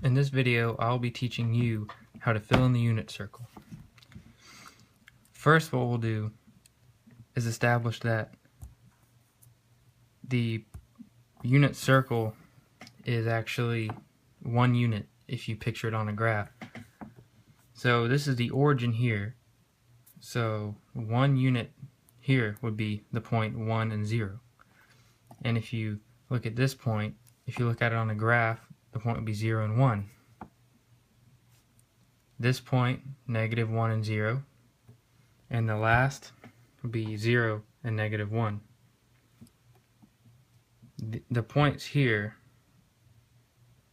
In this video, I'll be teaching you how to fill in the unit circle. First, what we'll do is establish that the unit circle is actually 1 unit if you picture it on a graph. So this is the origin here. So 1 unit here would be the point 1 and 0. And if you look at this point, if you look at it on a graph, the point would be 0 and 1. This point, -1 and 0. And the last would be 0 and -1. The points here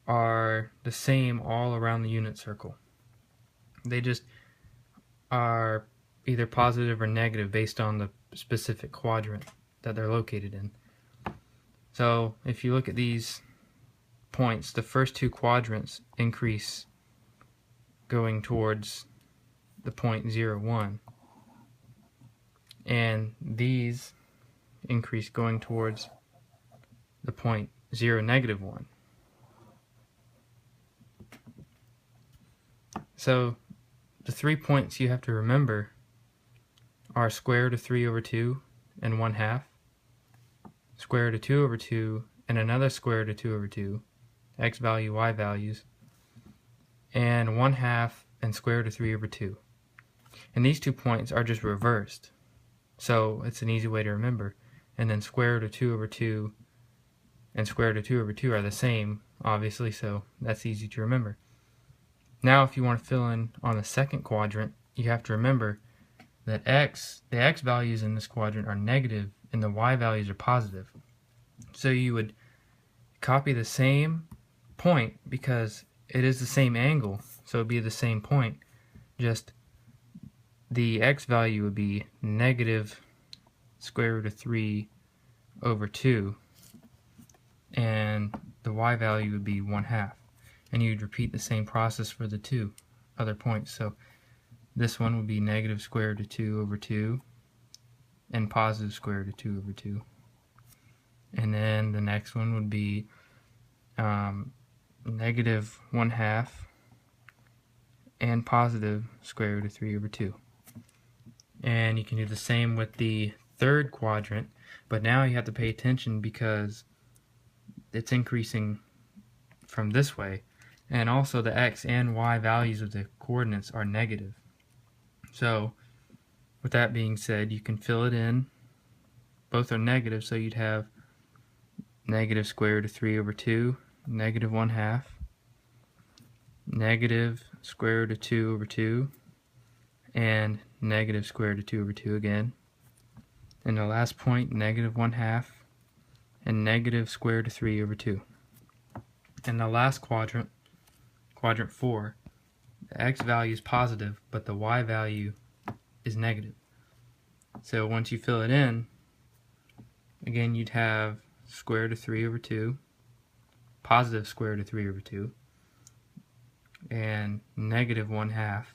are the same all around the unit circle. They just are either positive or negative based on the specific quadrant that they're located in. So if you look at these points, the first 2 quadrants increase going towards the point 0, 1, and these increase going towards the point 0, -1. So the 3 points you have to remember are square root of 3 over 2 and 1/2, square root of 2 over 2 and another square root of 2 over 2, x value, y values, and 1/2 and square root of 3 over 2. And these 2 points are just reversed, so it's an easy way to remember. And then square root of 2 over 2 and square root of 2 over 2 are the same, obviously, so that's easy to remember. Now if you want to fill in on the second quadrant, you have to remember that the x values in this quadrant are negative and the y values are positive. So you would copy the same point because it is the same angle, so it would be the same point, just the x value would be negative square root of 3 over 2 and the y value would be 1/2. And you'd repeat the same process for the 2 other points. So this one would be negative square root of 2 over 2 and positive square root of 2 over 2. And then the next one would be negative 1/2 and positive square root of 3 over 2. And you can do the same with the third quadrant, but now you have to pay attention because it's increasing from this way, and also the x and y values of the coordinates are negative. So with that being said, you can fill it in. Both are negative, so you'd have negative square root of 3 over 2, negative 1/2, negative square root of 2 over 2, and negative square root of 2 over 2 again. And the last point, negative 1/2, and negative square root of 3 over 2. And the last quadrant, quadrant 4, the x value is positive, but the y value is negative. So once you fill it in, again you'd have square root of 3 over 2, positive square root of 3 over 2, and negative 1/2.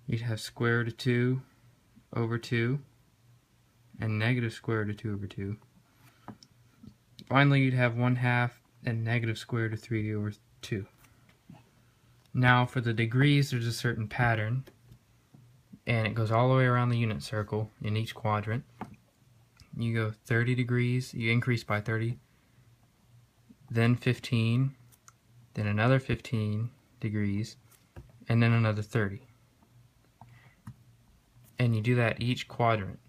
You'd have square root of 2 over 2, and negative square root of 2 over 2. Finally, you'd have 1/2 and negative square root of 3 over 2. Now for the degrees, there's a certain pattern, and it goes all the way around the unit circle in each quadrant. You go 30 degrees, you increase by 30, then 15, then another 15 degrees, and then another 30. And you do that each quadrant.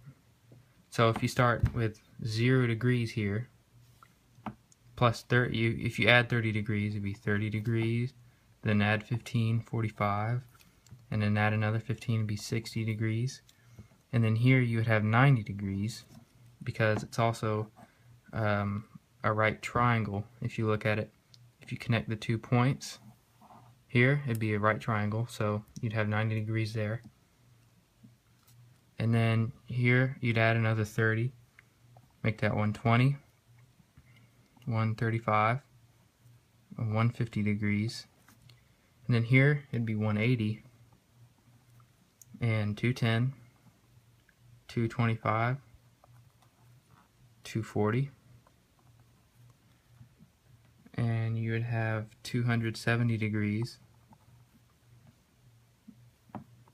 So if you start with 0 degrees here, plus 30, if you add 30 degrees, it'd be 30 degrees, then add 15, 45, and then add another 15, it'd be 60 degrees. And then here you would have 90 degrees, because it's also a right triangle. If you look at it, if you connect the 2 points here, it'd be a right triangle, so you'd have 90 degrees there. And then here you'd add another 30, make that 120, 135, 150 degrees. And then here it'd be 180, and 210, 225, 240, and you would have 270 degrees,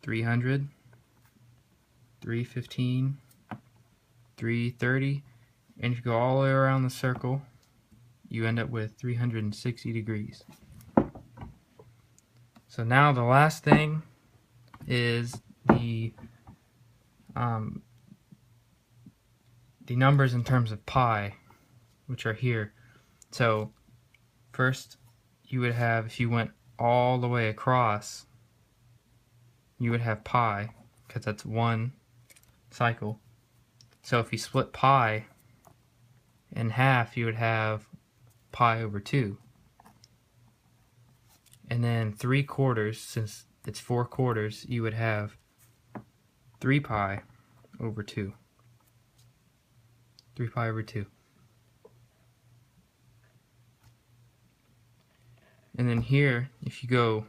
300, 315, 330, and if you go all the way around the circle, you end up with 360 degrees. So now the last thing is the numbers in terms of pi, which are here. So first you would have, if you went all the way across, you would have pi, because that's one cycle. So if you split pi in half, you would have pi over 2. And then 3/4, since it's 4 quarters, you would have 3 pi over 2. 3 pi over 2. And then here, if you go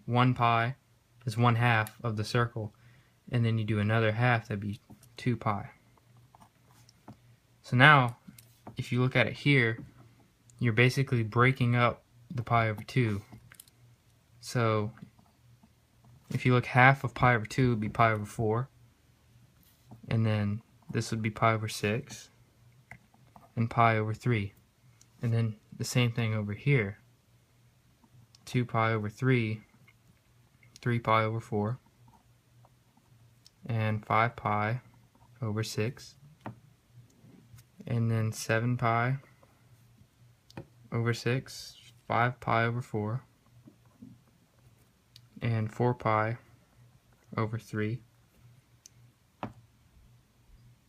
1 pi is 1/2 of the circle, and then you do another half, that'd be 2 pi. So now, if you look at it here, you're basically breaking up the pi over 2. So if you look, half of pi over 2 would be pi over 4, and then this would be pi over 6, and pi over 3. And then the same thing over here, 2 pi over 3, 3 pi over 4, and 5 pi over 6, and then 7 pi over 6, 5 pi over 4, and 4 pi over 3,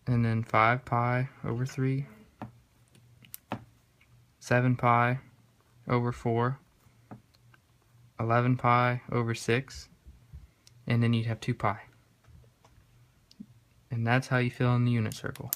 and then 5 pi over 3, 7 pi over 4, 11 pi over 6, and then you'd have 2 pi. And that's how you fill in the unit circle.